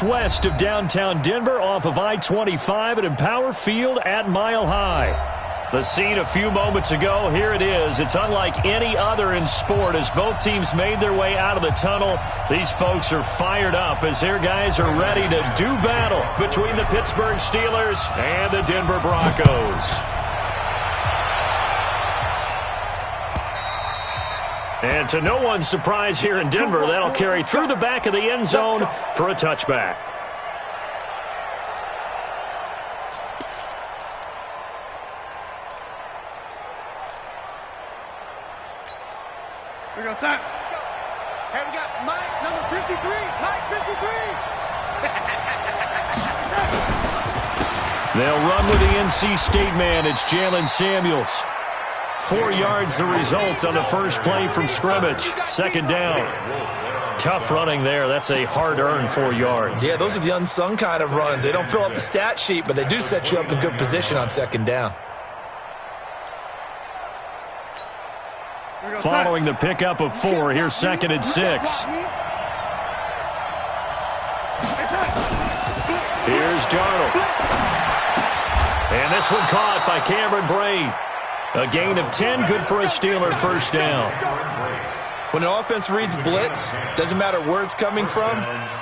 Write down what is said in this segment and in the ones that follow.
minutes west of downtown Denver off of I-25 at Empower Field at Mile High. The scene a few moments ago, here it is. It's unlike any other in sport as both teams made their way out of the tunnel. These folks are fired up as their guys are ready to do battle between the Pittsburgh Steelers and the Denver Broncos. And to no one's surprise here in Denver, that'll carry through the back of the end zone for a touchback. Here we go, Sam. Hey, we got Mike, number 53. Mike, 53. They'll run with the NC State man. It's Jalen Samuels. 4 yards the result on the first play from scrimmage. Second down. Tough running there. That's a hard-earned 4 yards. Yeah, those are the unsung kind of runs. They don't fill up the stat sheet, but they do set you up in good position on second down. Following the pickup of 4, here's 2nd and 6. Here's Darnold. And this one caught by Cameron Braid. A gain of 10, good for a Steeler first down. When an offense reads blitz, doesn't matter where it's coming from,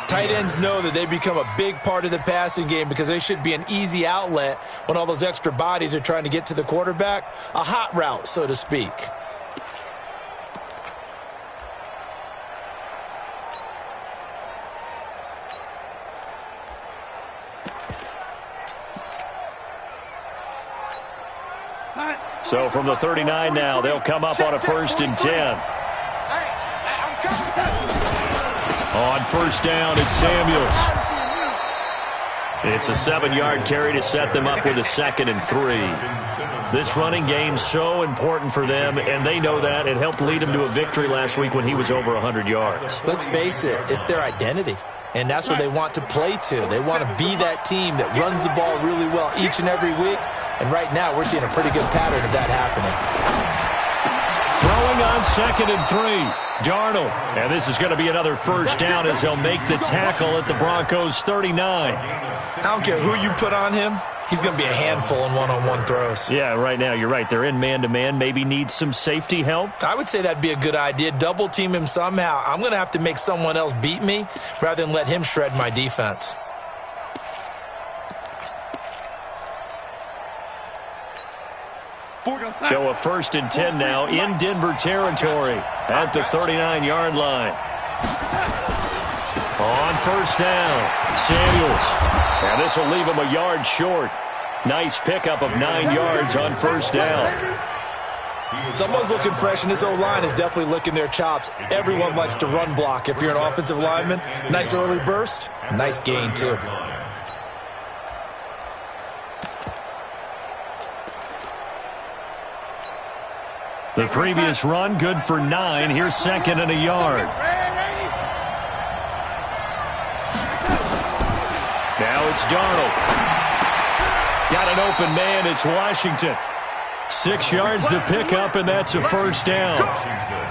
tight ends know that they become a big part of the passing game because they should be an easy outlet when all those extra bodies are trying to get to the quarterback. A hot route, so to speak. So from the 39 now, they'll come up on a 1st and 10. On first down, it's Samuels. It's a 7-yard carry to set them up with a 2nd and 3. This running game's so important for them, and they know that. It helped lead them to a victory last week when he was over 100 yards. Let's face it, it's their identity. And that's what they want to play to. They want to be that team that runs the ball really well each and every week. And right now, we're seeing a pretty good pattern of that happening. Throwing on 2nd and 3. Darnold. And this is going to be another first down as they'll make the tackle at the Broncos 39. I don't care who you put on him. He's going to be a handful in one-on-one throws. Yeah, right now, you're right. They're in man-to-man. Maybe need some safety help. I would say that'd be a good idea. Double team him somehow. I'm going to have to make someone else beat me rather than let him shred my defense. So a 1st and 10 now in Denver territory at the 39-yard line. On first down, Samuels. And this will leave him a yard short. Nice pickup of 9 yards on first down. Someone's looking fresh, and this O-line is definitely licking their chops. Everyone likes to run block. If you're an offensive lineman, nice early burst, nice gain too. The previous run, good for 9. Here's 2nd and a yard. Now it's Darnold. Got an open man. It's Washington. 6 yards the pickup, and that's a first down.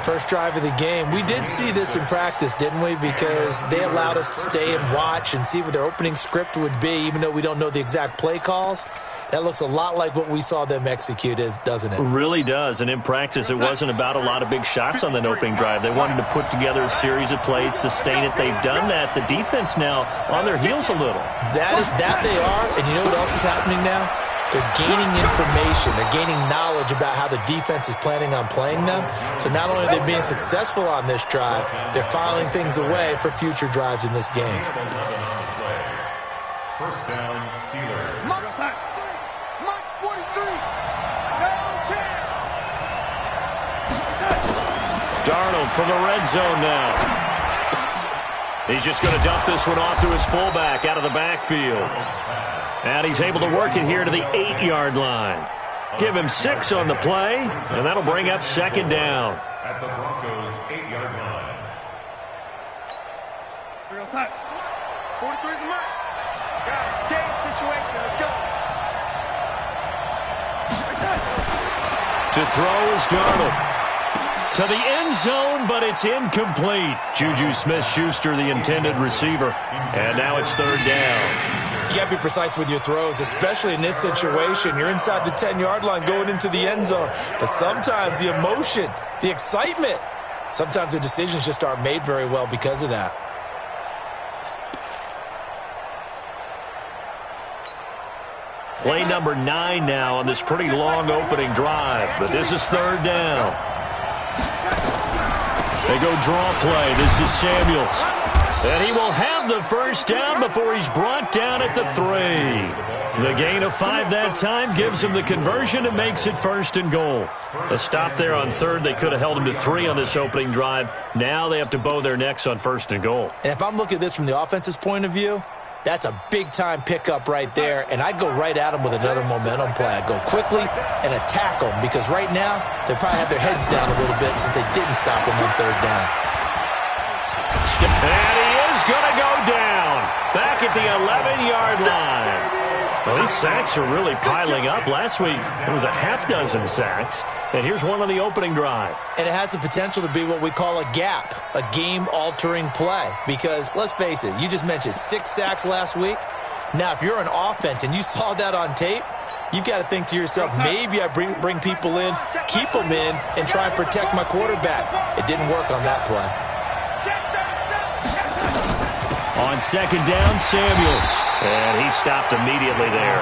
First drive of the game. We did see this in practice, didn't we? Because they allowed us to stay and watch and see what their opening script would be, even though we don't know the exact play calls. That looks a lot like what we saw them execute, doesn't it? It really does. And in practice, it wasn't about a lot of big shots on that opening drive. They wanted to put together a series of plays, sustain it. They've done that. The defense now on their heels a little. That they are. And you know what else is happening now? They're gaining information. They're gaining knowledge about how the defense is planning on playing them. So not only are they being successful on this drive, they're filing things away for future drives in this game. First down, Steelers. Darnold from the red zone now. He's just going to dump this one off to his fullback out of the backfield. And he's able to work it here to the 8-yard line. Give him 6 on the play, and that'll bring up 2nd down. At the Broncos' 8-yard line. We're outside. 43 is the mark. Guys, game situation. Let's go. To throw is Darnold. To the end zone, but it's incomplete. Juju Smith-Schuster, the intended receiver. And now it's third down. You got to be precise with your throws, especially in this situation. You're inside the 10-yard line going into the end zone. But sometimes the emotion, the excitement, sometimes the decisions just aren't made very well because of that. Play number 9 now on this pretty long opening drive. But this is third down. They go draw play. This is Samuels. And he will have the first down before he's brought down at the 3. The gain of 5 that time gives him the conversion and makes it first and goal. A stop there on third. They could have held him to 3 on this opening drive. Now they have to bow their necks on first and goal. And if I'm looking at this from the offense's point of view, that's a big-time pickup right there, and I'd go right at them with another momentum play. I'd go quickly and attack them because right now they probably have their heads down a little bit since they didn't stop them on third down. And he is going to go down back at the 11-yard line. Well, these sacks are really piling up. Last week it was a half-dozen sacks, and here's one on the opening drive. And it has the potential to be what we call a gap, a game-altering play. Because, let's face it, you just mentioned 6 sacks last week. Now, if you're an offense and you saw that on tape, you've got to think to yourself, maybe I bring people in, keep them in, and try and protect my quarterback. It didn't work on that play. On second down, Samuels. And he stopped immediately there.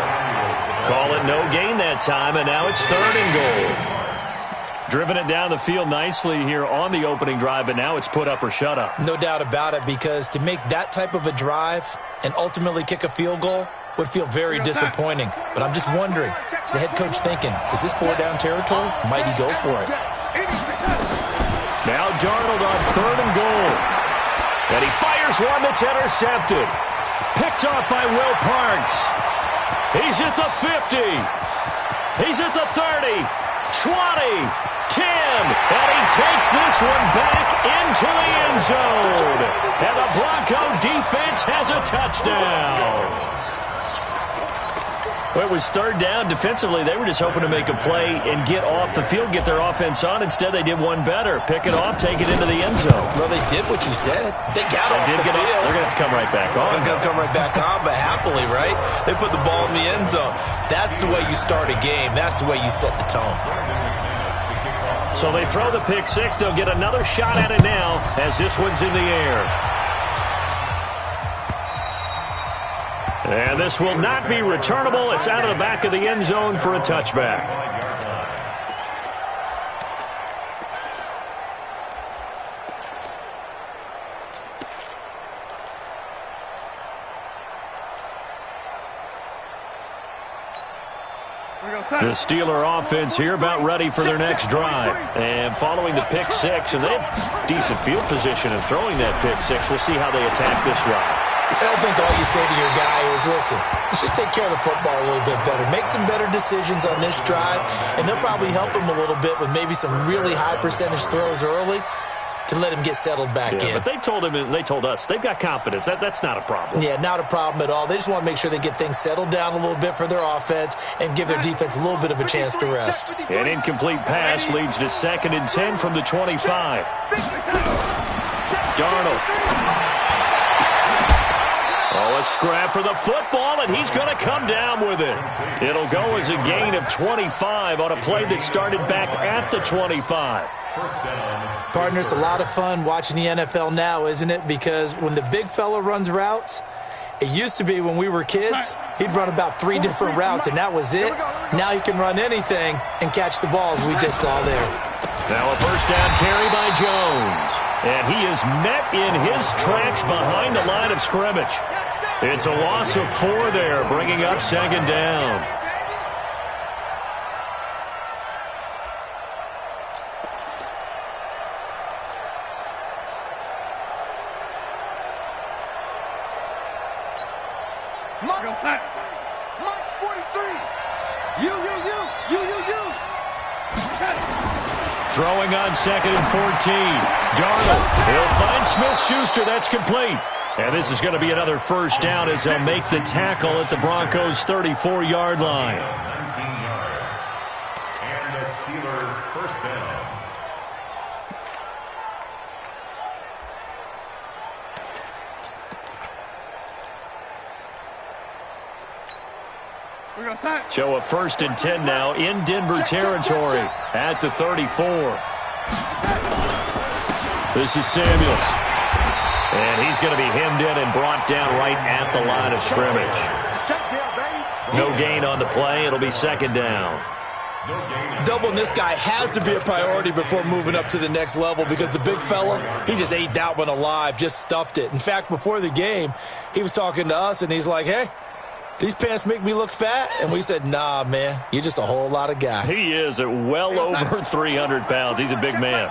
Call it no gain that time, and now it's third and goal. Driven it down the field nicely here on the opening drive, but now it's put up or shut up. No doubt about it, because to make that type of a drive and ultimately kick a field goal would feel very disappointing. But I'm just wondering, is the head coach thinking, is this 4-down territory? Might he go for it? Now Darnold on third and goal. And he fires one that's intercepted. Picked off by Will Parks. He's at the 50. He's at the 30. 20. 10. And he takes this one back into the end zone. And the Bronco defense has a touchdown. Well, it was third down. Defensively, they were just hoping to make a play and get off the field, get their offense on. Instead, they did one better. Pick it off, take it into the end zone. Well, they did what you said. They got off the field. They're going to have to come right back on. They're going to come right back on, but happily, right? They put the ball in the end zone. That's the way you start a game. That's the way you set the tone. So they throw the pick six. They'll get another shot at it now as this one's in the air. And this will not be returnable. It's out of the back of the end zone for a touchback. The Steeler offense here about ready for their next drive. And following the pick six, and they have decent field position in throwing that pick six. We'll see how they attack this drive. I don't think all you say to your guy is, listen, let's just take care of the football a little bit better. Make some better decisions on this drive, and they'll probably help him a little bit with maybe some really high percentage throws early to let him get settled back in. But they told him, and they told us, they've got confidence. That's not a problem. Yeah, not a problem at all. They just want to make sure they get things settled down a little bit for their offense and give their defense a little bit of a chance to rest. An incomplete pass leads to 2nd and 10 from the 25. Darnold. Oh, a scrap for the football, and he's going to come down with it. It'll go as a gain of 25 on a play that started back at the 25. Partner, it's a lot of fun watching the NFL now, isn't it? Because when the big fella runs routes, it used to be when we were kids, he'd run about 3 different routes, and that was it. Now he can run anything and catch the balls we just saw there. Now a first down carry by Jones. And he is met in his tracks behind the line of scrimmage. It's a loss of 4 there, bringing up 2nd down. Marks 43. You. Throwing on 2nd and 14. Darnold. He'll find Smith-Schuster. That's complete. And this is going to be another first down as they'll make the tackle at the Broncos' 34-yard line. 19 yards. And a Steeler first down. So a 1st and 10 now in Denver territory at the 34. This is Samuels. And he's going to be hemmed in and brought down right at the line of scrimmage. No gain on the play. It'll be 2nd down. Doubling this guy has to be a priority before moving up to the next level because the big fella, he just ate that one alive, just stuffed it. In fact, before the game, he was talking to us, and he's like, hey, these pants make me look fat? And we said, nah, man, you're just a whole lot of guy. He is at well over 300 pounds. He's a big man.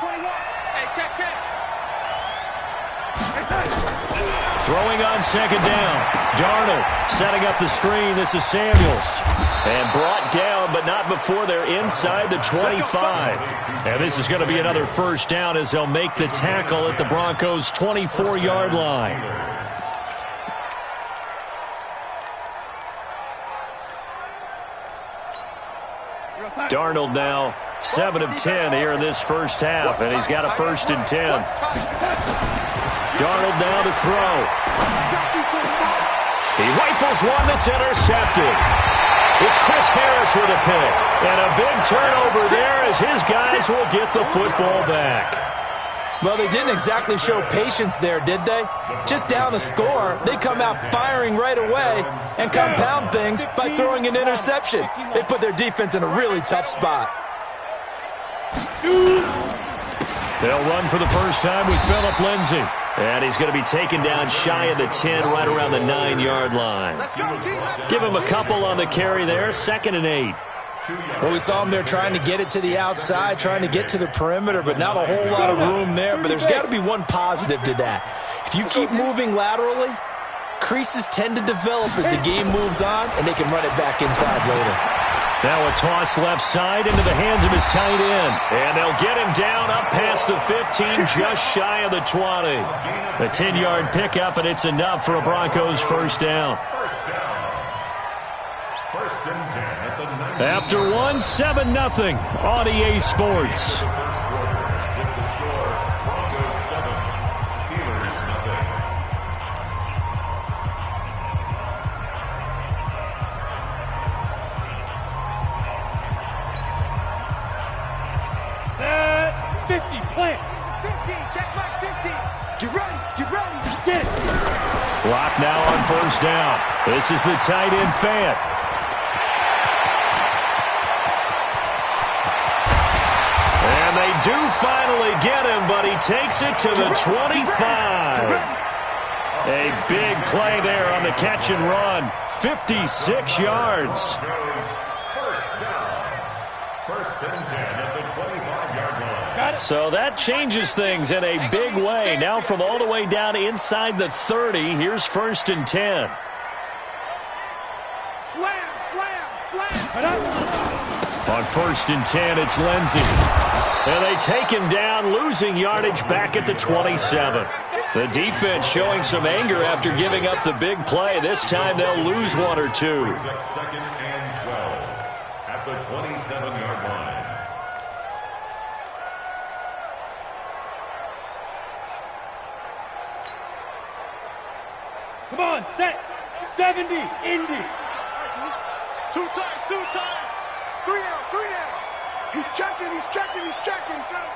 Throwing on 2nd down. Darnold setting up the screen. This is Samuels. And brought down, but not before they're inside the 25. And this is going to be another 1st down as they'll make the tackle at the Broncos' 24-yard line. Darnold now 7 of 10 here in this first half, and he's got a 1st and 10. Darnold now to throw. He rifles one that's intercepted. It's Chris Harris with a pick. And a big turnover there as his guys will get the football back. Well, they didn't exactly show patience there, did they? Just down a score, they come out firing right away and compound things by throwing an interception. They put their defense in a really tough spot. They'll run for the first time with Phillip Lindsay. And he's going to be taken down shy of the 10, right around the 9-yard line. Give him a couple on the carry there, 2nd and 8. Well, we saw him there trying to get it to the outside, trying to get to the perimeter, but not a whole lot of room there. But there's got to be one positive to that. If you keep moving laterally, creases tend to develop as the game moves on, and they can run it back inside later. Now a toss left side into the hands of his tight end. And they'll get him down up past the 15, just shy of the 20. A 10-yard pickup, and it's enough for a Broncos 1st down. After 1, 7-0 on EA Sports. Clock now on 1st down. This is the tight end Fant. And they do finally get him, but he takes it to the 25. A big play there on the catch and run. 56 yards. 1st and 10 at the 25-yard line. So that changes things in a big way. Now from all the way down inside the 30, here's 1st and 10. On 1st and 10, it's Lindsay. And they take him down, losing yardage back at the 27. The defense showing some anger after giving up the big play. This time they'll lose 1 or 2. 2nd and 12 at the 27-yard line. Come on, set. 70, Indy. 2 times. 3 down. He's checking.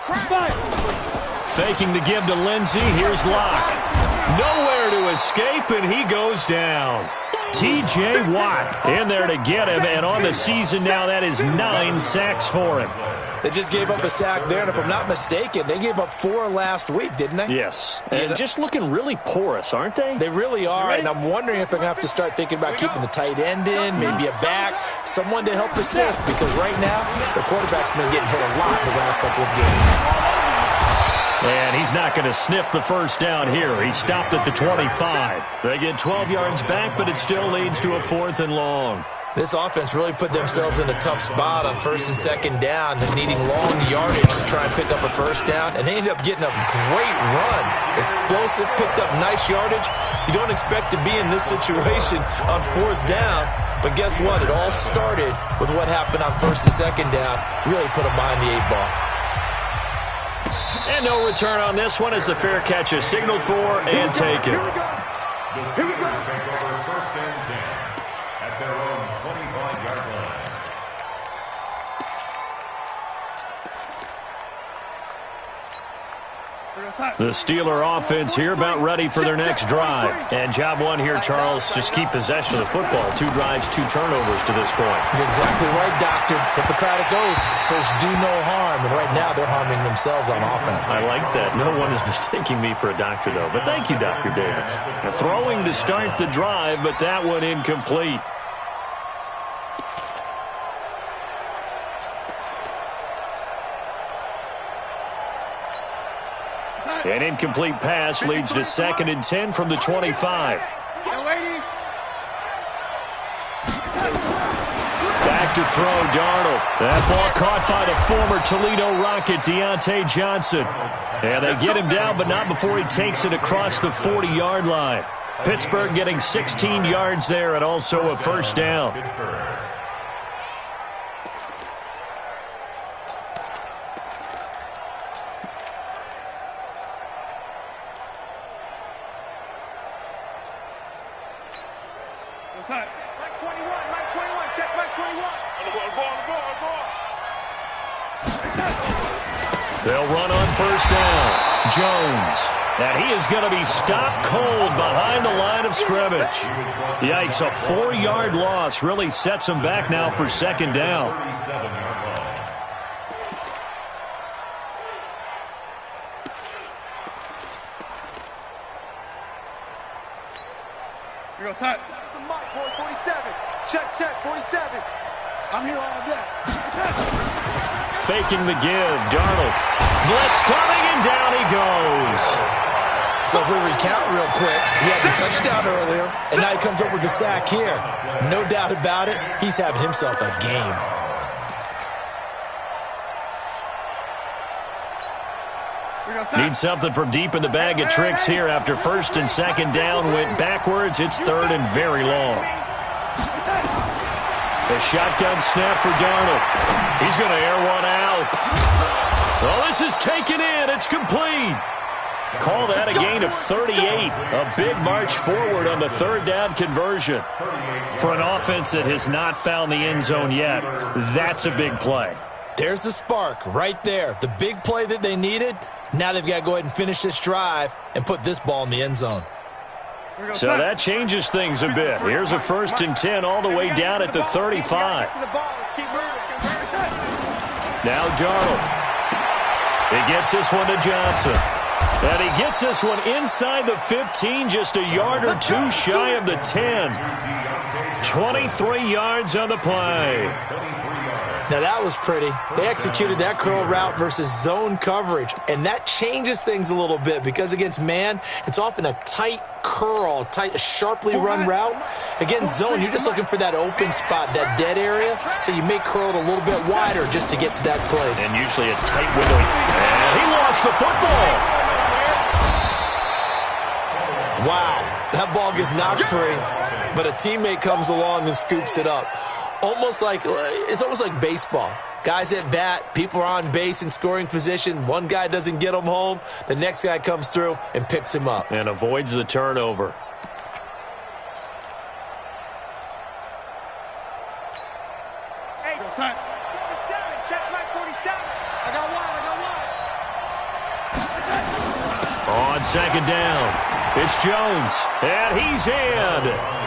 Crack. Faking the give to Lindsay. Here's Locke. Nowhere to escape, and he goes down. T.J. Watt in there to get him, and on the season now, that is 9 sacks for him. They just gave up a sack there, and if I'm not mistaken, they gave up 4 last week, didn't they? Yes, and just looking really porous, aren't they? They really are, and I'm wondering if I'm going to have to start thinking about keeping the tight end in, maybe a back, someone to help assist, because right now, the quarterback's been getting hit a lot in the last couple of games. And he's not going to sniff the 1st down here. He stopped at the 25. They get 12 yards back, but it still leads to a 4th and long. This offense really put themselves in a tough spot on 1st and 2nd down, needing long yardage to try and pick up a 1st down, and they ended up getting a great run. Explosive, picked up nice yardage. You don't expect to be in this situation on 4th down, but guess what? It all started with what happened on 1st and 2nd down. Really put them behind the 8 ball. And no return on this one as the fair catch is signaled for and taken. Here we go. 1st and 10 at their own 25-yard The Steeler offense here about ready for their next drive. And job one here, Charles, just keep possession of the football. 2 drives, 2 turnovers to this point. You're exactly right, Doctor. Hippocratic oath. First, do no harm. And right now, they're harming themselves on offense. I like that. No one is mistaking me for a doctor, though. But thank you, Dr. Davis. Now, throwing to start the drive, but that one incomplete. An incomplete pass leads to 2nd and 10 from the 25. Back to throw, Darnold. That ball caught by the former Toledo Rocket, Deontay Johnson. And they get him down, but not before he takes it across the 40-yard line. Pittsburgh getting 16 yards there and also a first down. Mike 21, check Mike 21. Ball. They'll run on first down. Jones. And he is going to be stopped cold behind the line of scrimmage. Yikes, a 4-yard loss really sets him back now for 2nd down. Here we go, side. Mike, boy, 47. Check, 47. I'm here all day. Faking the give. Darnold. Blitz coming, and down he goes. So if we recount real quick, he had the touchdown earlier, and now he comes up with the sack here. No doubt about it, he's having himself a game. Need something from deep in the bag of tricks here after 1st and 2nd down went backwards. It's 3rd and very long. A shotgun snap for Darnold. He's going to air one out. Oh, this is taken in. It's complete. Call that a gain of 38. A big march forward on the 3rd down conversion. For an offense that has not found the end zone yet, that's a big play. There's the spark right there. The big play that they needed. Now they've got to go ahead and finish this drive and put this ball in the end zone. So that changes things a bit. Here's a 1st and 10 all the way down at the 35. Now Darnold. He gets this one to Johnson. And he gets this one inside the 15, just a yard or 2 shy of the 10. 23 yards on the play. Now that was pretty. They executed that curl route versus zone coverage, and that changes things a little bit because against man, it's often a tight curl, sharply run route. Against zone, you're just looking for that open spot, that dead area, so you may curl it a little bit wider just to get to that place. And usually a tight window. And he lost the football. Wow, that ball gets knocked free, but a teammate comes along and scoops it up. It's almost like baseball. Guys at bat, people are on base in scoring position. One guy doesn't get him home. The next guy comes through and picks him up. And avoids the turnover. Hey, go side. 47, check Mike 47. I got one. On 2nd down, it's Jones. And he's in.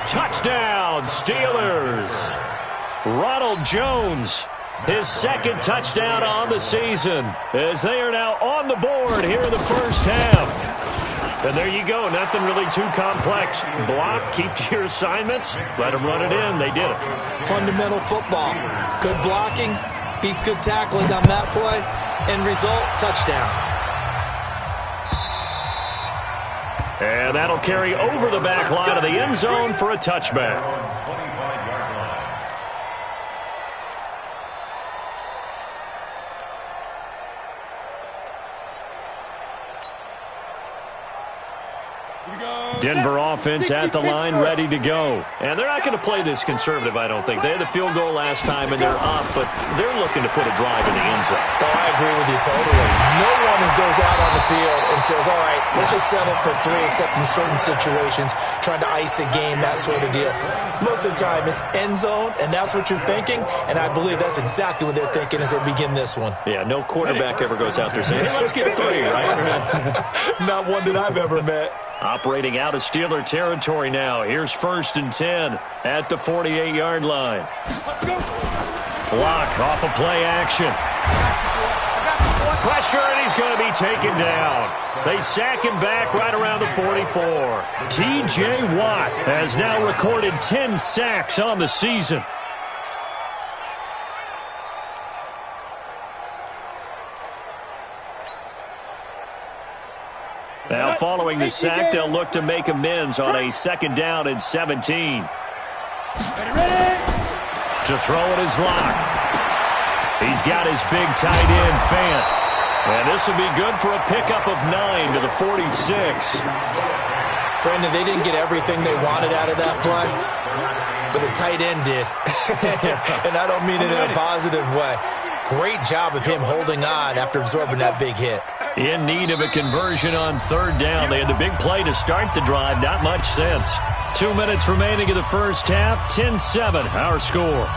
Touchdown, Steelers. Ronald Jones, his 2nd touchdown on the season, as they are now on the board here in the first half. And there you go, nothing really too complex. Block, keep to your assignments, let them run it in. They did it. Fundamental football. Good blocking, beats good tackling on that play. End result, touchdown. And that'll carry over the back line of the end zone for a touchback. Denver offense at the line, ready to go. And they're not going to play this conservative, I don't think. They had the field goal last time, and they're up, but they're looking to put a drive in the end zone. Oh, I agree with you totally. No one goes out on the field and says, all right, let's just settle for 3, except in certain situations, trying to ice a game, that sort of deal. Most of the time, it's end zone, and that's what you're thinking, and I believe that's exactly what they're thinking as they begin this one. Yeah, no quarterback ever goes out there saying, hey, let's get 3, right? Not one that I've ever met. Operating out of Steeler territory now. Here's 1st and 10 at the 48-yard line. Block off of play action. Pressure, and he's going to be taken down. They sack him back right around the 44. T.J. Watt has now recorded 10 sacks on the season. Now, following the sack, they'll look to make amends on a 2nd down and 17. To throw it is locked. He's got his big tight end, Fant. And this will be good for a pickup of 9 to the 46. Brandon, they didn't get everything they wanted out of that play, but the tight end did. And I don't mean it in a positive way. Great job of him holding on after absorbing that big hit. In need of a conversion on 3rd down. They had the big play to start the drive. Not much sense. 2 minutes remaining in the first half. 10-7, our score.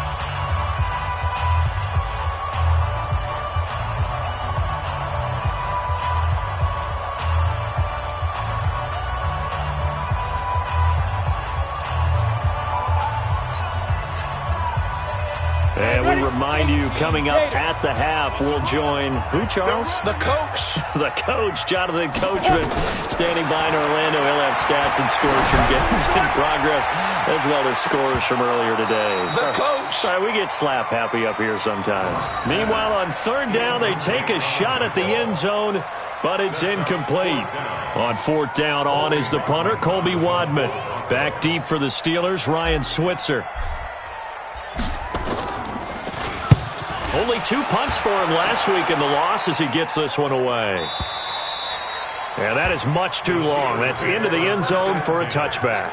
And we remind you, coming up at the half, we'll join who, Charles? The coach. The coach, Jonathan Coachman, standing by in Orlando. He'll have stats and scores from games in progress, as well as scores from earlier today. The coach. Sorry, we get slap happy up here sometimes. Meanwhile, on 3rd down, they take a shot at the end zone, but it's incomplete. On 4th down, on is the punter, Colby Wadman. Back deep for the Steelers, Ryan Switzer. Only 2 punts for him last week in the loss as he gets this one away. And that is much too long. That's into the end zone for a touchback.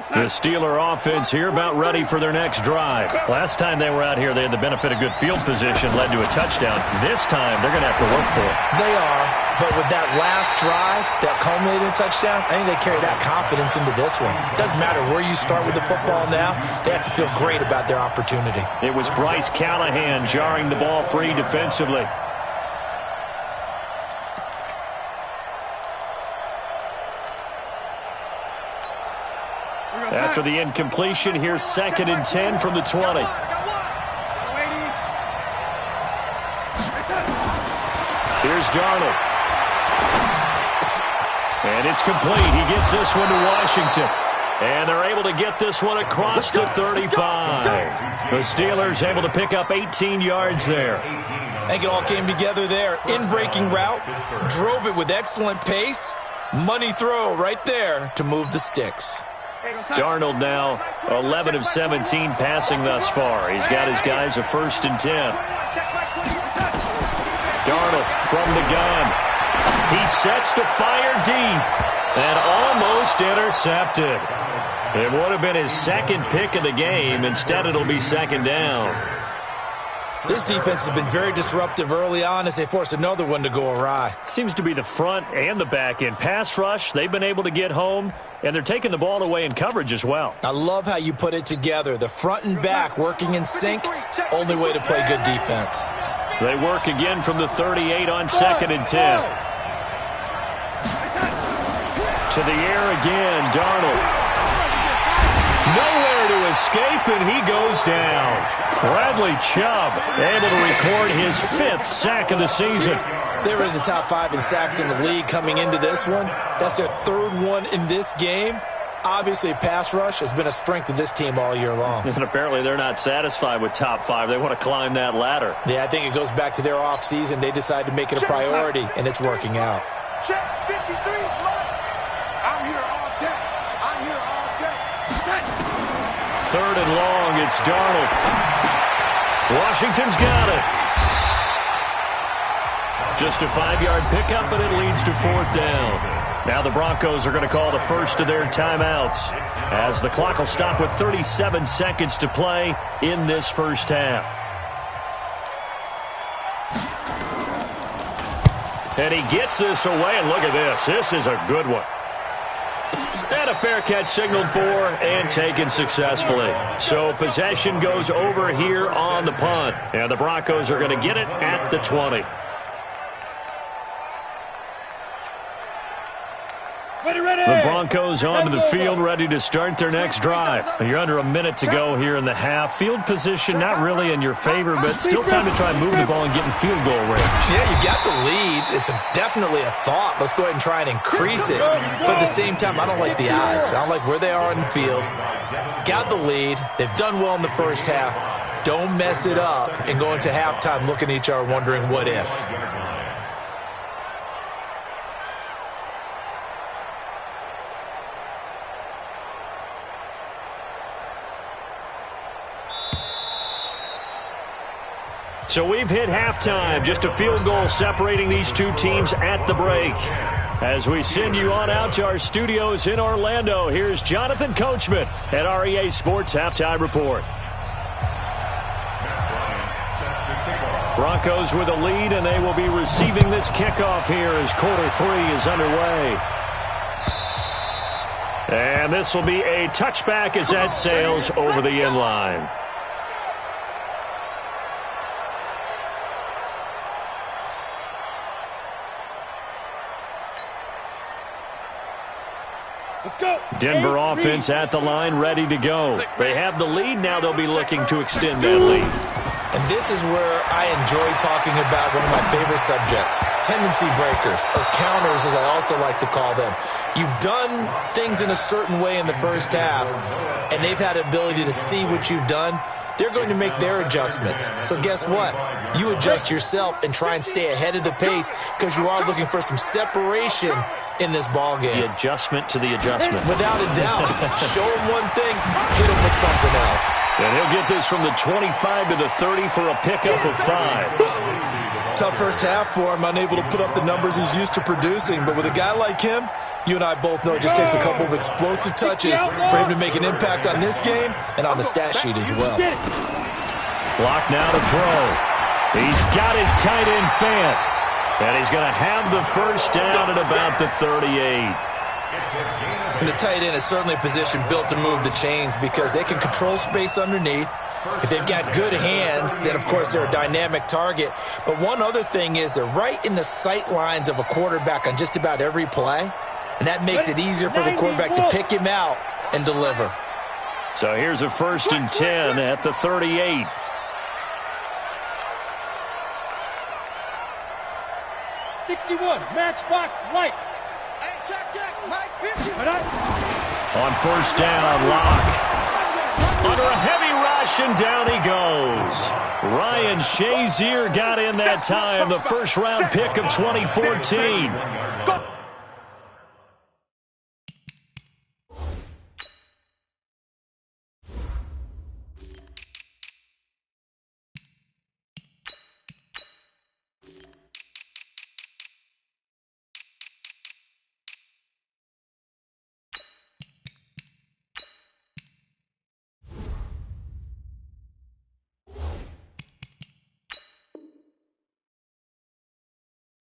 The Steeler offense here about ready for their next drive. Last time they were out here, they had the benefit of good field position, led to a touchdown. This time, they're going to have to work for it. They are, but with that last drive, that culminating touchdown, I think they carry that confidence into this one. It doesn't matter where you start with the football now. They have to feel great about their opportunity. It was Bryce Callahan jarring the ball free defensively. After the incompletion, here's 2nd and 10 from the 20. Here's Darnold. And it's complete. He gets this one to Washington. And they're able to get this one across the 35. The Steelers able to pick up 18 yards there. I think it all came together there. In-breaking route, drove it with excellent pace. Money throw right there to move the sticks. Darnold now 11 of 17 passing thus far. He's got his guys a 1st and 10. Darnold from the gun. He sets to fire deep and almost intercepted. It would have been his 2nd pick of the game. Instead, it'll be 2nd down. This defense has been very disruptive early on as they force another one to go awry. Seems to be the front and the back end. Pass rush, they've been able to get home, and they're taking the ball away in coverage as well. I love how you put it together. The front and back working in sync, only way to play good defense. They work again from the 38 on 2nd and 10. To the air again, Darnold. Nowhere to escape, and he goes down. Bradley Chubb able to record his 5th sack of the season. They were in the top 5 in sacks in the league coming into this one. That's their 3rd one in this game. Obviously, pass rush has been a strength of this team all year long. And apparently they're not satisfied with top 5. They want to climb that ladder. Yeah, I think it goes back to their offseason. They decided to make it a priority, and it's working out. Check 53, I'm here all day. I'm here all day. 3rd and long, it's Darnold. Washington's got it. Just a 5-yard pickup, and it leads to 4th down. Now the Broncos are going to call the first of their timeouts as the clock will stop with 37 seconds to play in this first half. And he gets this away, and look at this. This is a good one. And a fair catch signaled for and taken successfully. So possession goes over here on the punt. And the Broncos are going to get it at the 20. The Broncos onto the field, ready to start their next drive. You're under a minute to go here in the half. Field position not really in your favor, but still time to try and move the ball and get in field goal range. Yeah, you got the lead. It's definitely a thought. Let's go ahead and try and increase it. But at the same time, I don't like the odds. I don't like where they are on the field. Got the lead. They've done well in the first half. Don't mess it up and go into halftime looking at each other wondering what if. So we've hit halftime, just a field goal separating these two teams at the break. As we send you on out to our studios in Orlando, here's Jonathan Coachman at REA Sports Halftime Report. Broncos with a lead, and they will be receiving this kickoff here as quarter 3 is underway. And this will be a touchback as that sails over the end line. Denver offense at the line, ready to go. They have the lead. Now they'll be looking to extend that lead. And this is where I enjoy talking about one of my favorite subjects, tendency breakers, or counters as I also like to call them. You've done things in a certain way in the first half, and they've had the ability to see what you've done. They're going to make their adjustments. So guess what? You adjust yourself and try and stay ahead of the pace because you are looking for some separation in this ball game. The adjustment to the adjustment. Without a doubt. Show him one thing, hit him with something else. And he'll get this from the 25 to the 30 for a pickup of 5. Tough first half for him, unable to put up the numbers he's used to producing. But with a guy like him, you and I both know it just takes a couple of explosive touches for him to make an impact on this game and on the stat sheet as well. Clock now to throw. He's got his tight end Fant. And he's going to have the first down at about the 38. And the tight end is certainly a position built to move the chains because they can control space underneath. If they've got good hands, then, of course, they're a dynamic target. But one other thing is they're right in the sight lines of a quarterback on just about every play. And that makes it easier for the quarterback to pick him out and deliver. So here's a 1st and 10 at the 38. Matchbox lights. Hey, check. Mike 50. On 1st down, Locke. Under a heavy rush, and down he goes. Ryan Shazier got in that time, the first-round pick of 2014.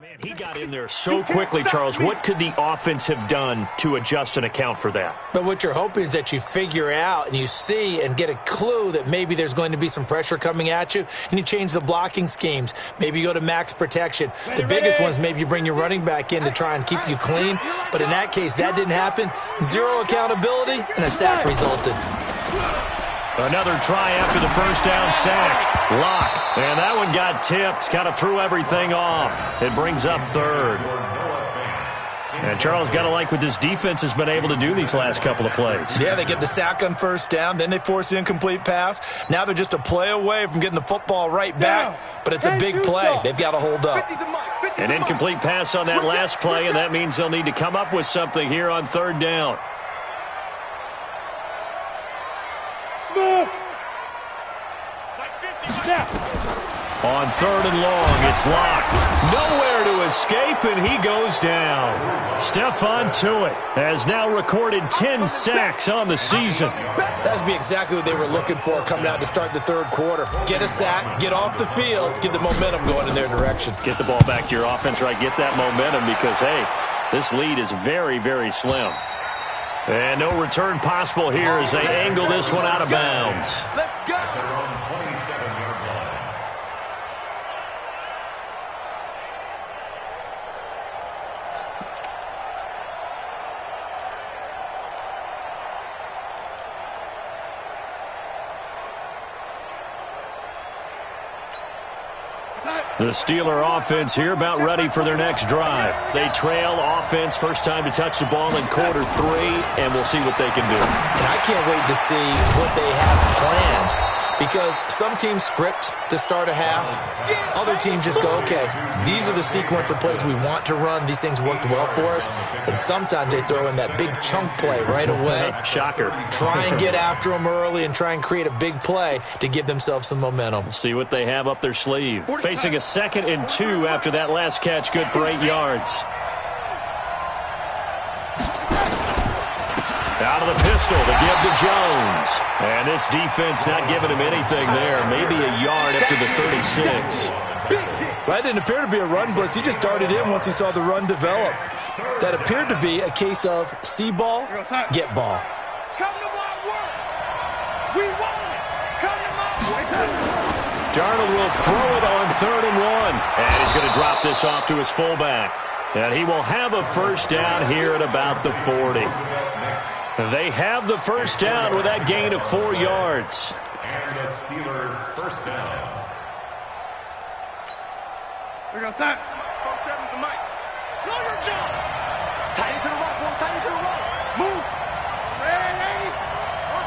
Man, he got in there so quickly, Charles. What could the offense have done to adjust and account for that? But what you're hoping is that you figure out and you see and get a clue that maybe there's going to be some pressure coming at you, and you change the blocking schemes. Maybe you go to max protection. The biggest one is maybe you bring your running back in to try and keep you clean. But in that case, that didn't happen. Zero accountability, and a sack resulted. Another try after the first down sack. Locke. And that one got tipped. Kind of threw everything off. It brings up 3rd. And Charles, got to like what this defense has been able to do these last couple of plays. Yeah, they get the sack on 1st down. Then they force the incomplete pass. Now they're just a play away from getting the football right back. But it's a big play. They've got to hold up. An incomplete pass on that last play, and that means they'll need to come up with something here on 3rd down. On 3rd and long, it's locked. Nowhere to escape, and he goes down. Stephon Tuitt has now recorded 10 sacks on the season. That's be exactly what they were looking for coming out to start the 3rd quarter. Get a sack, get off the field, get the momentum going in their direction. Get the ball back to your offense, right? Get that momentum because, hey, this lead is very, very slim. And no return possible here as they angle this one out of bounds. Let's go. They're on the 27-yard line. The Steeler offense here about ready for their next drive. They trail offense, first time to touch the ball in quarter 3, and we'll see what they can do. And I can't wait to see what they have planned because some teams script to start a half. Other teams just go, okay, these are the sequence of plays we want to run. These things worked well for us. And sometimes they throw in that big chunk play right away. Shocker. Try and get after them early and try and create a big play to give themselves some momentum. See what they have up their sleeve. Facing a 2nd and 2 after that last catch, good for 8 yards. Out of the pistol to give to Jones. And this defense not giving him anything there. Maybe a yard up to the 36. That didn't appear to be a run blitz. He just darted in once he saw the run develop. That appeared to be a case of see ball, get ball. Come to my work. We want it. Come to my work. Darnold will throw it on 3rd and 1. And he's going to drop this off to his fullback. And he will have a first down here at about the 40. They have the first down with that gain of 4 yards. And a Steeler first down. We're going to set. 4-7 to Mike. Know your job. Tight into the right, boy. Tight into the right. Move. Ready.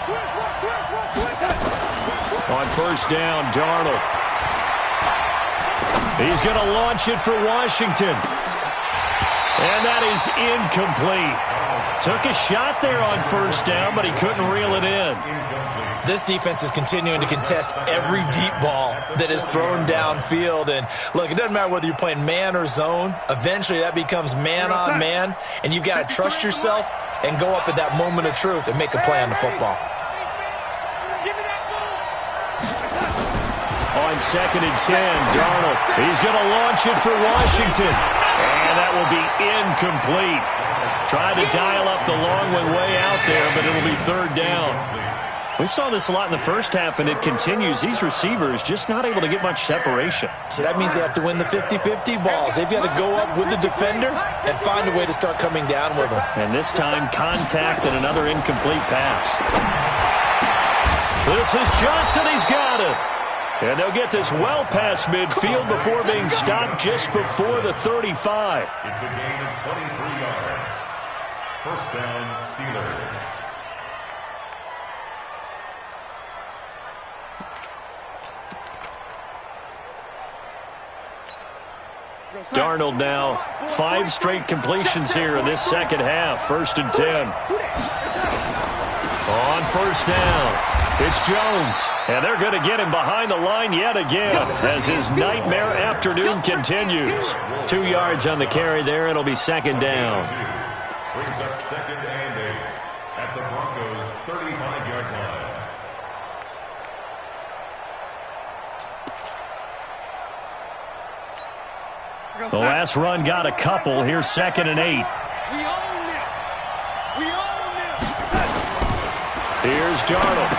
Twist. On first down, Darnold. He's going to launch it for Washington. And that is incomplete. Took a shot there on first down, but he couldn't reel it in. This defense is continuing to contest every deep ball that is thrown downfield. And, look, it doesn't matter whether you're playing man or zone. Eventually, that becomes man on man, and you've got to trust yourself and go up at that moment of truth and make a play on the football. On 2nd and 10, Darnold. He's going to launch it for Washington. And that will be incomplete. Trying to dial up the long one way out there, but it'll be 3rd down. We saw this a lot in the first half, and it continues. These receivers just not able to get much separation. So that means they have to win the 50-50 balls. They've got to go up with the defender and find a way to start coming down with them. And this time, contact and another incomplete pass. This is Johnson. He's got it. And they'll get this well past midfield before being stopped just before the 35. It's a gain of 23 yards. First down, Steelers. Darnold now 5 straight completions here in this second half. 1st and 10. On first down, it's Jones. And they're going to get him behind the line yet again as his nightmare afternoon continues. 2 yards on the carry there. It'll be 2nd down. Brings up 2nd and 8 at the Broncos' 35-yard line. The last run got a couple. Here's 2nd and 8. We own it. We own it. Here's Darnold.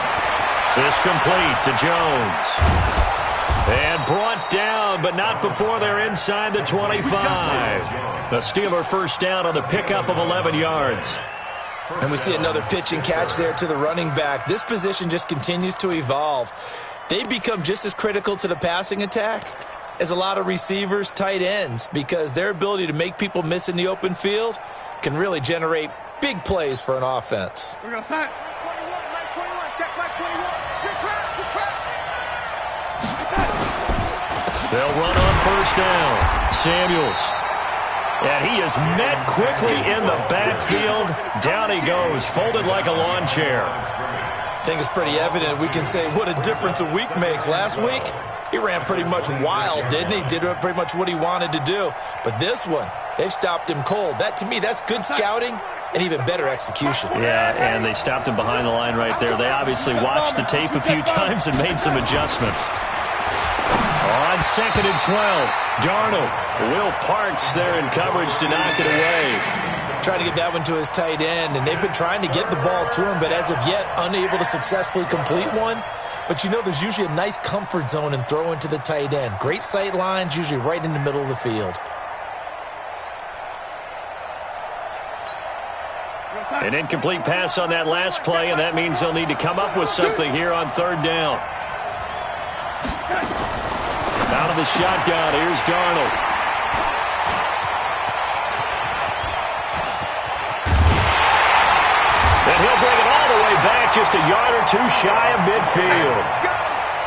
This complete to Jones. And brought down, but not before they're inside the 25. The Steeler first down on the pickup of 11 yards. And we see another pitch and catch there to the running back. This position just continues to evolve. They've become just as critical to the passing attack as a lot of receivers, tight ends, because their ability to make people miss in the open field can really generate big plays for an offense. We're going to set. 21, Mike 21. Check Mike 21. Good trap. Good trap. They'll run on first down. Samuels. And he is met quickly in the backfield. Down he goes, folded like a lawn chair. I think it's pretty evident. We can say what a difference a week makes. Last week, He ran pretty much wild, didn't he? Did pretty much what he wanted to do. But this one, they've stopped him cold. That, to me, that's good scouting and even better execution. Yeah, and they stopped him behind the line right there. They obviously watched the tape a few times and made some adjustments. On 2nd and 12, Darnold. Will Parks there in coverage to knock it away. Trying to get that one to his tight end, and they've been trying to get the ball to him, but as of yet, unable to successfully complete one. But you know, there's usually a nice comfort zone in throwing to the tight end. Great sight lines, usually right in the middle of the field. An incomplete pass on that last play, and that means they'll need to come up with something here on 3rd down. Out of the shotgun, here's Darnold. And he'll bring it all the way back, just a yard or two shy of midfield.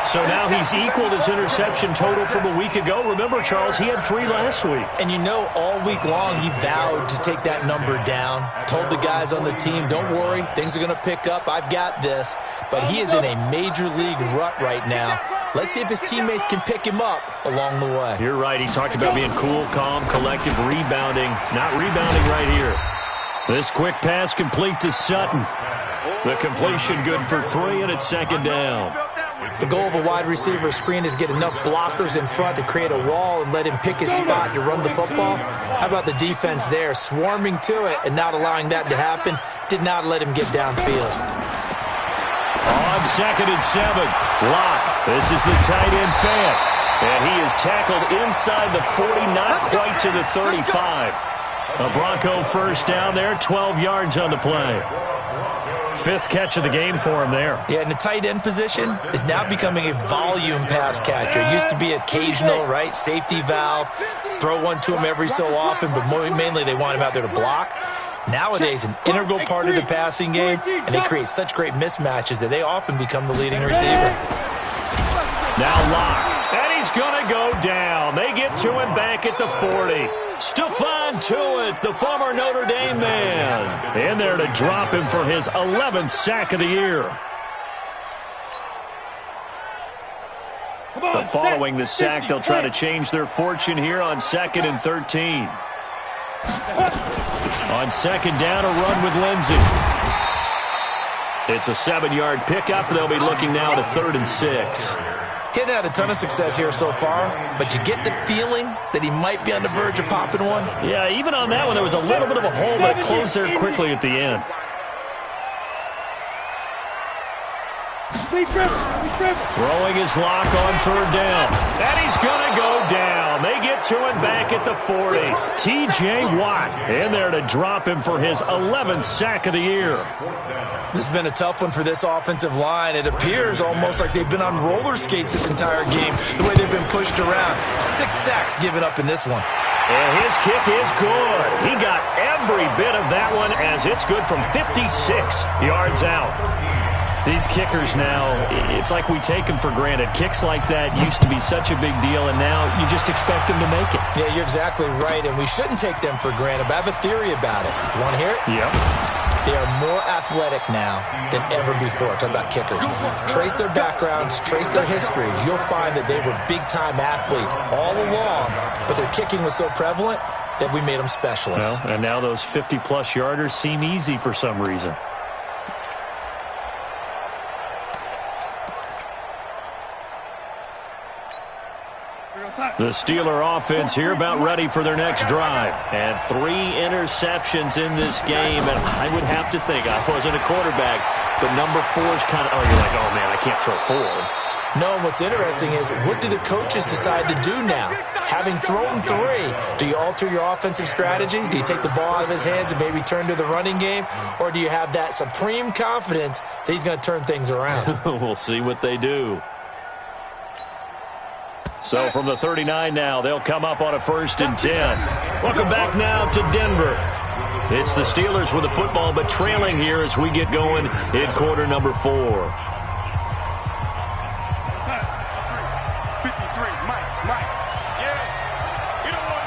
So now he's equaled his interception total from a week ago. Remember, Charles, he had 3 last week. And you know, all week long he vowed to take that number down. Told the guys on the team, don't worry, things are going to pick up. I've got this. But he is in a major league rut right now. Let's see if his teammates can pick him up along the way. You're right. He talked about being cool, calm, collective, rebounding. Not rebounding right here. This quick pass complete to Sutton. The completion good for 3, and it's 2nd down. The goal of a wide receiver screen is get enough blockers in front to create a wall and let him pick his spot to run the football. How about the defense there, swarming to it and not allowing that to happen? Did not let him get downfield. On 2nd and 7, Locke. This is the tight end fan. And he is tackled inside the 40, not quite to the 35. A Bronco first down there, 12 yards on the play. 5th catch of the game for him there. Yeah, and the tight end position is now becoming a volume pass catcher. It used to be occasional, right? Safety valve. Throw one to him every so often, but mainly they want him out there to block. Nowadays, an integral part of the passing game, and they create such great mismatches that they often become the leading receiver. Now Locke, and he's going to go down. They get to him back at the 40. Stephon Tuitt, the former Notre Dame man, in there to drop him for his 11th sack of the year. But following the sack, they'll try to change their fortune here on 2nd and 13. On 2nd down, a run with Lindsey. It's a 7-yard pickup. They'll be looking now to 3rd and 6. He hadn't had a ton of success here so far, but you get the feeling that he might be on the verge of popping one. Yeah, even on that one, there was a little bit of a hole, but it closed there quickly at the end. Throwing his lock on 3rd down. And he's going to go down. They get to him back at the 40. T.J. Watt in there to drop him for his 11th sack of the year. This has been a tough one for this offensive line. It appears almost like they've been on roller skates this entire game, the way they've been pushed around. 6 sacks given up in this one. And his kick is good. He got every bit of that one as it's good from 56 yards out. These kickers now, it's like we take them for granted. Kicks like that used to be such a big deal, and now you just expect them to make it. Yeah, you're exactly right, and we shouldn't take them for granted, but I have a theory about it. You want to hear it? Yep. They are more athletic now than ever before. Talk about kickers. Trace their backgrounds, trace their histories. You'll find that they were big-time athletes all along, but their kicking was so prevalent that we made them specialists. Well, and now those 50-plus yarders seem easy for some reason. The Steeler offense here about ready for their next drive. And 3 interceptions in this game. And I would have to think, I wasn't a quarterback, but number 4 is kind of, you're like, oh, man, I can't throw 4. No, what's interesting is, what do the coaches decide to do now? Having thrown 3, do you alter your offensive strategy? Do you take the ball out of his hands and maybe turn to the running game? Or do you have that supreme confidence that he's going to turn things around? We'll see what they do. So from the 39 now, they'll come up on a 1st and 10. Welcome back now to Denver. It's the Steelers with the football, but trailing here as we get going in quarter number 4. 53, Mike. Yeah. You don't want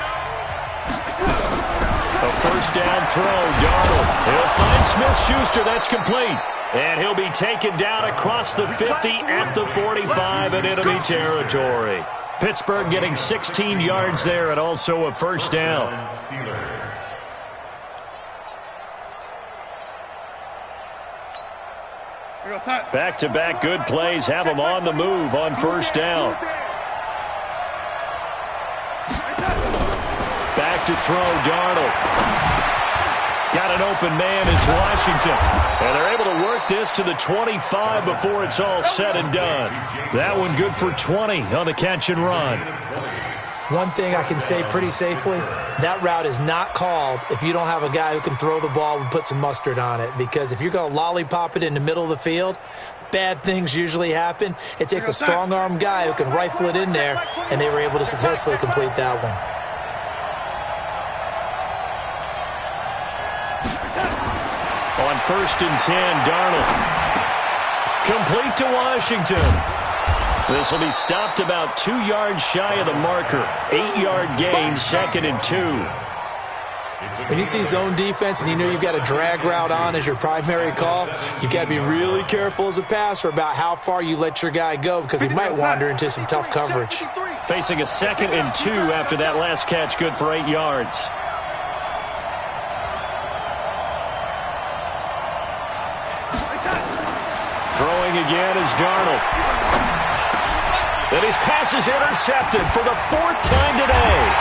A 1st down throw, Darnold. He'll find Smith-Schuster. That's complete. And he'll be taken down across the 50 at the 45 in enemy territory. Pittsburgh getting 16 yards there and also a first down. Back-to-back good plays have them on the move on first down. Back to throw, Darnold. Got an open man is Washington. And they're able to work this to the 25 before it's all said and done. That one good for 20 on the catch and run. One thing I can say pretty safely, that route is not called if you don't have a guy who can throw the ball and put some mustard on it. Because if you're going to lollipop it in the middle of the field, bad things usually happen. It takes a strong-arm guy who can rifle it in there, and they were able to successfully complete that one. On 1st and 10, Darnold. Complete to Washington. This will be stopped about 2 yards shy of the marker. 8-yard gain, 2nd and 2. When you see zone defense and you know you've got a drag route on as your primary call, you've got to be really careful as a passer about how far you let your guy go because he might wander into some tough coverage. Facing a 2nd and 2 after that last catch, good for 8 yards. Throwing again is Darnold. And his pass is intercepted for the 4th time today.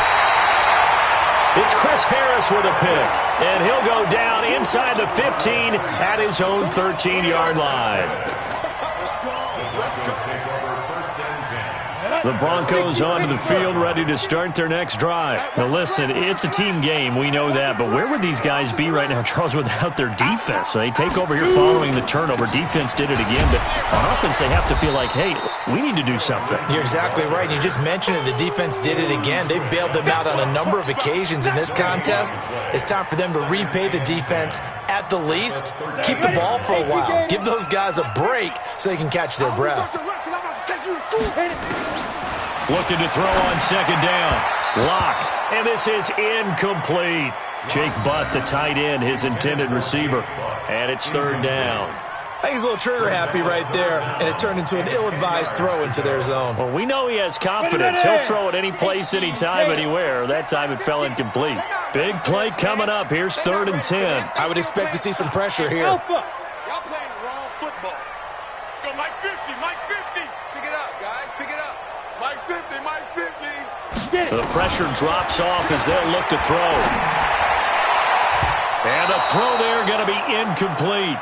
It's Chris Harris with a pick. And he'll go down inside the 15 at his own 13-yard line. The Broncos onto the field, ready to start their next drive. Now, listen, it's a team game. We know that. But where would these guys be right now, Charles, without their defense? So they take over here following the turnover. Defense did it again. But on offense, they have to feel like, hey, we need to do something. You're exactly right. You just mentioned it. The defense did it again. They bailed them out on a number of occasions in this contest. It's time for them to repay the defense at the least. Keep the ball for a while. Give those guys a break so they can catch their breath. Looking to throw on 2nd down. Lock. And this is incomplete. Jake Butt, the tight end, his intended receiver. And it's 3rd down. I think he's a little trigger happy right there, and it turned into an ill-advised throw into their zone. Well, we know he has confidence. He'll throw it any place, anytime, anywhere. That time it fell incomplete. Big play coming up. Here's 3rd and 10. I would expect to see some pressure here. Y'all playing the wrong football. Go Mike 50, Mike 50. Pick it up, guys. Pick it up. Mike 50, Mike 50. The pressure drops off as they'll look to throw. And the throw there going to be incomplete.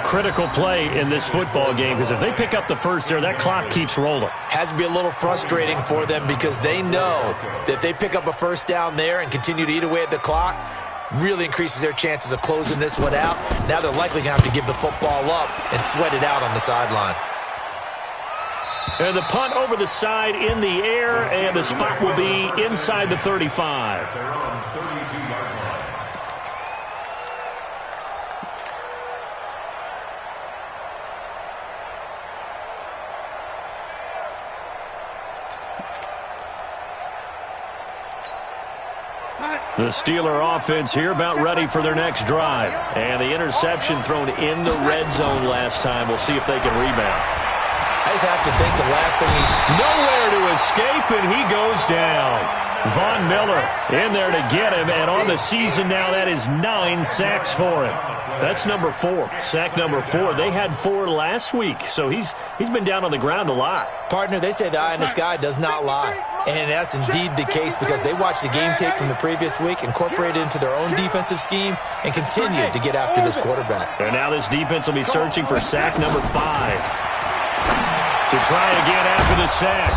Critical play in this football game because if they pick up the first there, that clock keeps rolling. Has to be a little frustrating for them because they know that if they pick up a first down there and continue to eat away at the clock, really increases their chances of closing this one out. Now they're likely going to have to give the football up and sweat it out on the sideline. And the punt over the side in the air, and the spot will be inside the 35. The Steeler offense here about ready for their next drive. And the interception thrown in the red zone last time. We'll see if they can rebound. I just have to think the last thing he's nowhere to escape, and he goes down. Von Miller in there to get him, and on the season now, that is 9 sacks for him. That's number 4, sack number 4. They had 4 last week, so he's been down on the ground a lot. Partner, they say the eye in the sky does not lie, and that's indeed the case because they watched the game tape from the previous week, incorporated it into their own defensive scheme, and continued to get after this quarterback. And now this defense will be searching for sack number 5. To try again after the sack.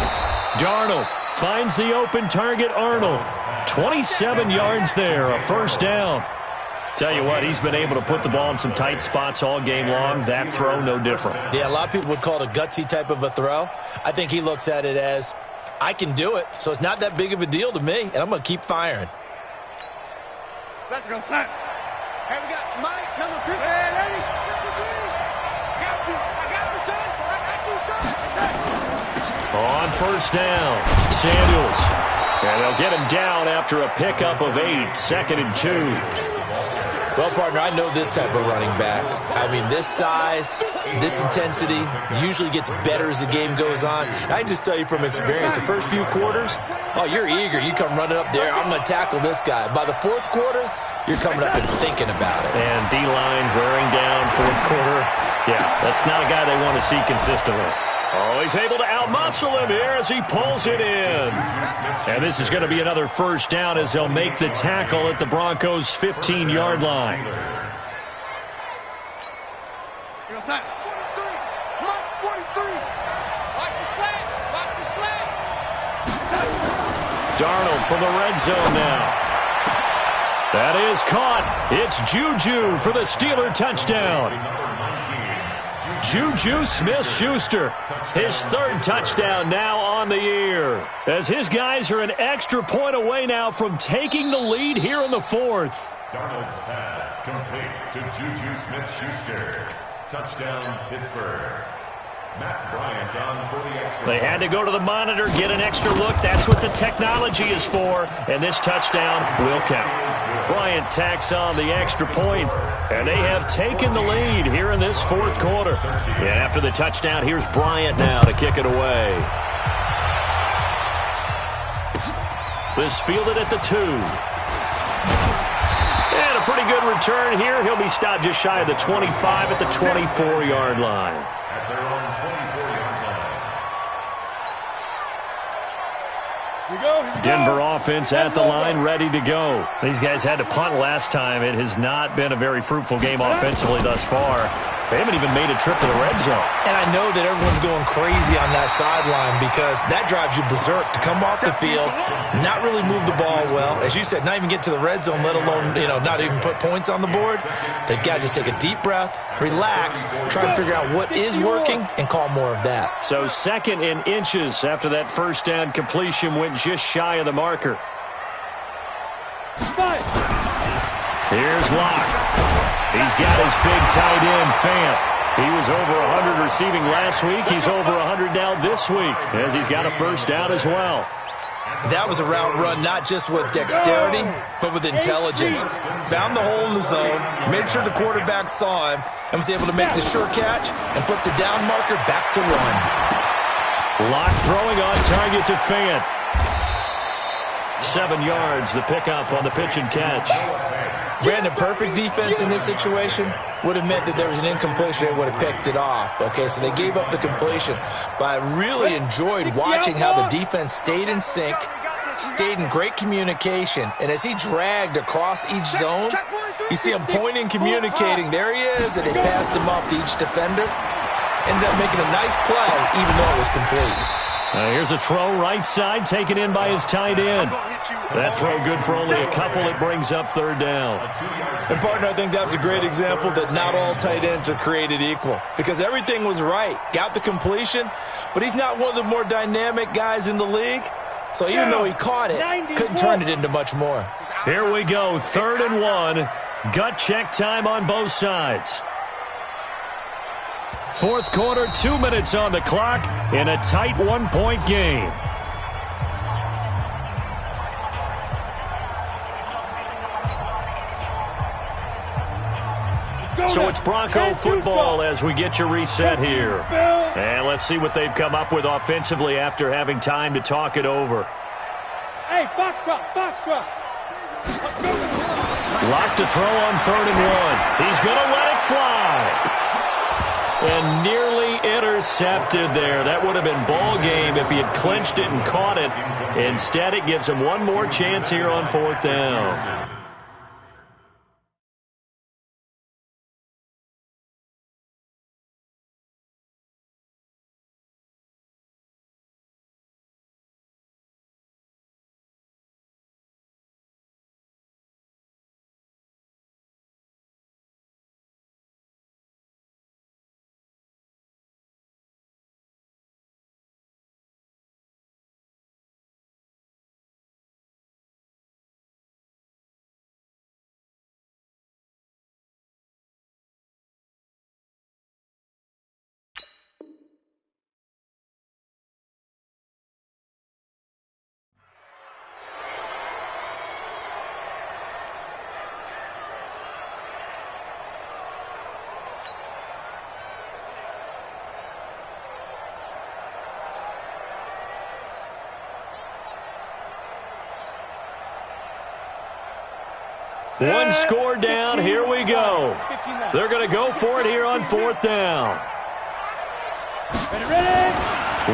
Darnold finds the open target, Arnold. 27 yards there, a first down. Tell you what, he's been able to put the ball in some tight spots all game long. That throw, no different. Yeah, a lot of people would call it a gutsy type of a throw. I think he looks at it as, I can do it, so it's not that big of a deal to me, and I'm going to keep firing. Let's go, son. Hey, we got Mike, number 3. Hey, lady. I got you, son. On first down, Samuels. And they'll get him down after a pickup of 8, 2nd and 2. Well, partner, I know this type of running back. I mean, this size, this intensity usually gets better as the game goes on. And I can just tell you from experience, the first few quarters, oh, you're eager. You come running up there, I'm going to tackle this guy. By the fourth quarter, you're coming up and thinking about it. And D-line wearing down fourth quarter. Yeah, that's not a guy they want to see consistently. Oh, he's able to outmuscle him here as he pulls it in. And this is going to be another first down as they'll make the tackle at the Broncos' 15-yard line. Darnold from the red zone now. That is caught. It's Juju for the Steeler touchdown. Juju Smith-Schuster, his third touchdown now on the year, as his guys are an extra point away now from taking the lead here in the fourth. Darnold's pass complete to Juju Smith-Schuster. Touchdown, Pittsburgh. Matt Bryant on for the extra. They had to go to the monitor, get an extra look. That's what the technology is for, and this touchdown will count. Bryant tacks on the extra point, and they have taken the lead here in this fourth quarter. And after the touchdown, here's Bryant now to kick it away. This fielded at the 2. And a pretty good return here. He'll be stopped just shy of the 25 at the 24-yard line. At their own 24-yard line. Denver offense at the line, ready to go. These guys had to punt last time. It has not been a very fruitful game offensively thus far. They haven't even made a trip to the red zone. And I know that everyone's going crazy on that sideline because that drives you berserk to come off the field, not really move the ball well. As you said, not even get to the red zone, let alone, not even put points on the board. They've got to just take a deep breath, relax, try to figure out what is working, and call more of that. So second in inches after that first down completion went just shy of the marker. Here's Locke. He's got his big tight end, Fant. He was over 100 receiving last week. He's over 100 now this week as he's got a first down as well. That was a route run not just with dexterity, but with intelligence. Found the hole in the zone, made sure the quarterback saw him, and was able to make the sure catch and flip the down marker back to 1. Locke throwing on target to Fant. 7 yards, the pickup on the pitch and catch. Brandon, perfect defense in this situation would have meant that there was an incompletion. They would have picked it off. Okay, so they gave up the completion. But I really enjoyed watching how the defense stayed in sync, stayed in great communication. And as he dragged across each zone, you see him pointing, communicating. There he is, and they passed him off to each defender. Ended up making a nice play, even though it was complete. Here's a throw right side, taken in by his tight end. That throw good for only a couple. It brings up third down. And, partner, I think that was a great example that not all tight ends are created equal because everything was right. Got the completion, but he's not one of the more dynamic guys in the league. So even though he caught it, couldn't turn it into much more. Here we go, 3rd and 1. Gut check time on both sides. Fourth quarter, 2 minutes on the clock in a tight 1-point game. So it's Bronco football as we get you reset here. And let's see what they've come up with offensively after having time to talk it over. Hey, box truck. Locked to throw on 3rd and 1. He's going to let it fly. And nearly intercepted there. That would have been ball game if he had clinched it and caught it. Instead, it gives him one more chance here on 4th down. One score down. Here we go. They're going to go for it here on 4th down.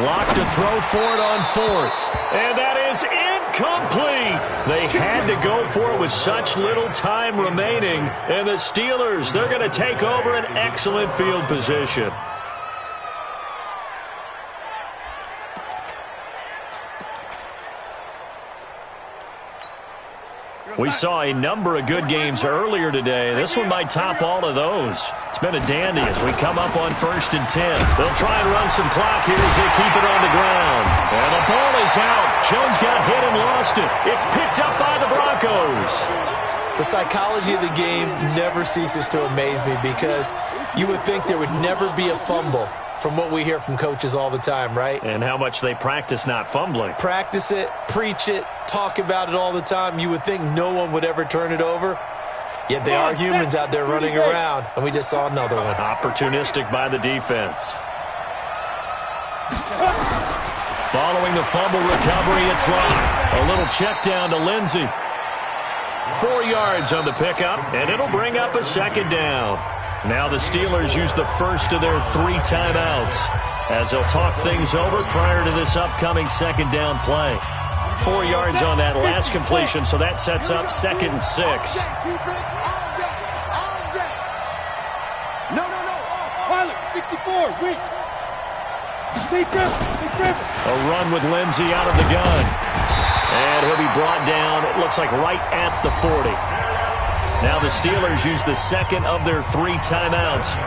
Locked to throw for it on 4th. And that is incomplete. They had to go for it with such little time remaining. And the Steelers, they're going to take over an excellent field position. We saw a number of good games earlier today. This one might top all of those. It's been a dandy as we come up on 1st and 10. They'll try and run some clock here as they keep it on the ground. And the ball is out. Jones got hit and lost it. It's picked up by the Broncos. The psychology of the game never ceases to amaze me because you would think there would never be a fumble from what we hear from coaches all the time, right? And how much they practice not fumbling. Practice it, preach it, talk about it all the time. You would think no one would ever turn it over. Yet they are humans out there running around, and we just saw another one. Opportunistic by the defense. Following the fumble recovery, it's locked. A little check down to Lindsey. 4 yards on the pickup, and it'll bring up a 2nd down. Now the Steelers use the first of their 3 timeouts as they'll talk things over prior to this upcoming 2nd down play. 4 yards on that last completion, so that sets up 2nd and 6. No. Pilot, 64, weak. A run with Lindsey out of the gun. And he'll be brought down, it looks like right at the 40. Now the Steelers use the 2nd of their 3 timeouts.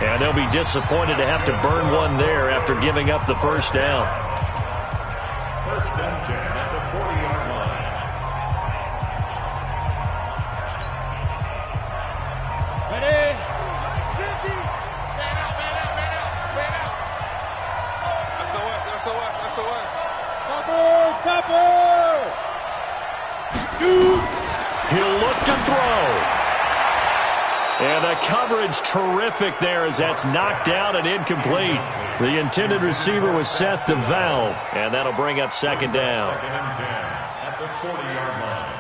And they'll be disappointed to have to burn one there after giving up the 1st down. 1st and 10 at the 40-yard line. Ready? 50. Man out. SOS. Topper. He'll look to throw. And the coverage terrific there as that's knocked down and incomplete. The intended receiver was Seth DeValve, and that'll bring up 2nd down. 2nd and 10 at the 40-yard line.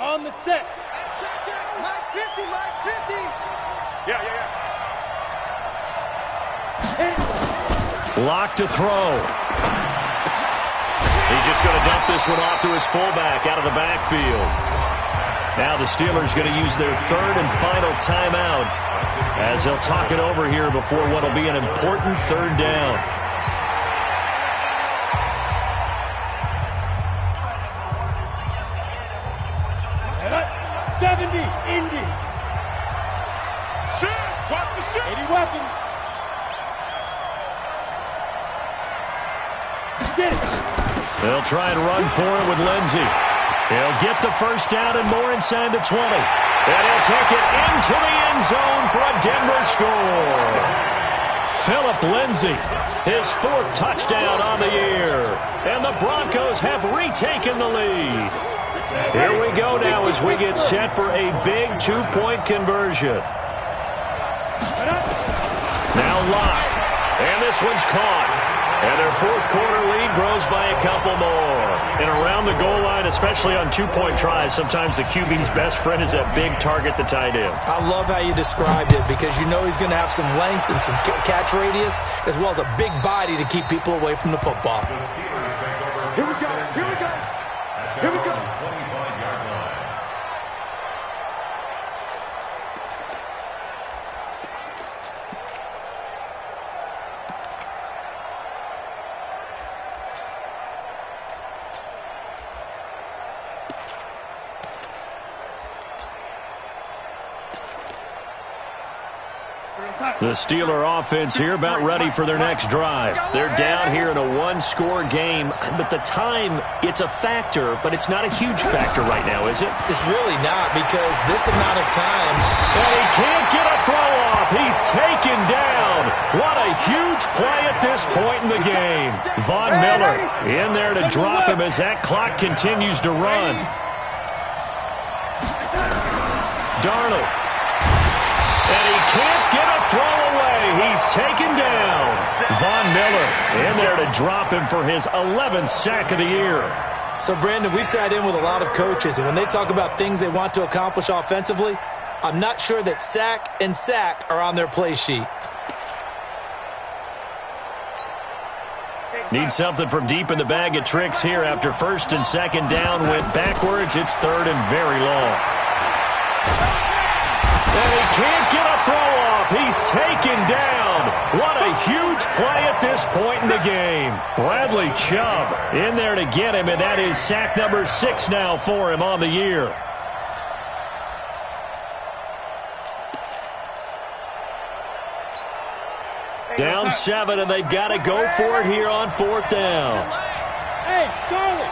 On the set. Check. Mike 50. Yeah. Locked to throw. He's just going to dump this one off to his fullback out of the backfield. Now the Steelers going to use their 3rd and final timeout as they'll talk it over here before what will be an important 3rd down. Indy. Shit! Watch the shit! 80 weapon. Get it. They'll try and run for it with Lindsey. He'll get the 1st down and more inside the 20. And he'll take it into the end zone for a Denver score. Phillip Lindsey, his 4th touchdown on the year. And the Broncos have retaken the lead. Here we go now as we get set for a big 2-point conversion. Now Locke. And this one's caught. And their 4th quarter lead grows by a couple more. And around the goal line, especially on 2-point tries, sometimes the QB's best friend is that big target, the tight end. I love how you described it because you know he's going to have some length and some catch radius as well as a big body to keep people away from the football. Here we go. The Steeler offense here about ready for their next drive. They're down here in a 1-score game, but the time, it's a factor, but it's not a huge factor right now, is it? It's really not because this amount of time. And he can't get a throw off. He's taken down. What a huge play at this point in the game. Von Miller in there to drop him as that clock continues to run. Darnold. And he can't get a throw away. He's taken down. Von Miller in there to drop him for his 11th sack of the year. So, Brandon, we sat in with a lot of coaches, and when they talk about things they want to accomplish offensively, I'm not sure that sack and sack are on their play sheet. Need something from deep in the bag of tricks here after first and second down went backwards. It's third and very long. And he can't get a throw off. He's taken down. What a huge play at this point in the game. Bradley Chubb in there to get him, and that is sack number 6 now for him on the year. Down 7, and they've got to go for it here on 4th down. Hey, Charlie.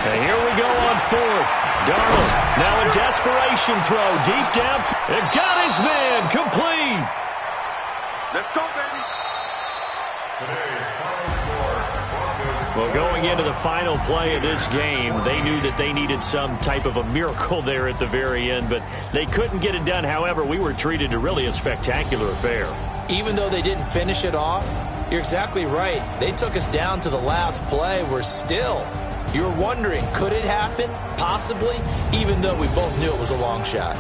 And here we go on 4th. Darnold now a desperation throw deep down. And got his man complete. Let's go, baby. Today's final score, Broncos. Well, going into the final play of this game, they knew that they needed some type of a miracle there at the very end, but they couldn't get it done. However, we were treated to really a spectacular affair. Even though they didn't finish it off, you're exactly right. They took us down to the last play. You're wondering, could it happen? Possibly, even though we both knew it was a long shot.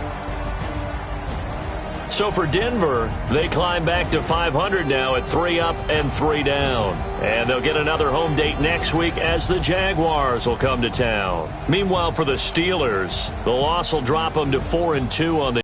So for Denver, they climb back to 500 now at 3 up and 3 down. And they'll get another home date next week as the Jaguars will come to town. Meanwhile, for the Steelers, the loss will drop them to 4-2 on the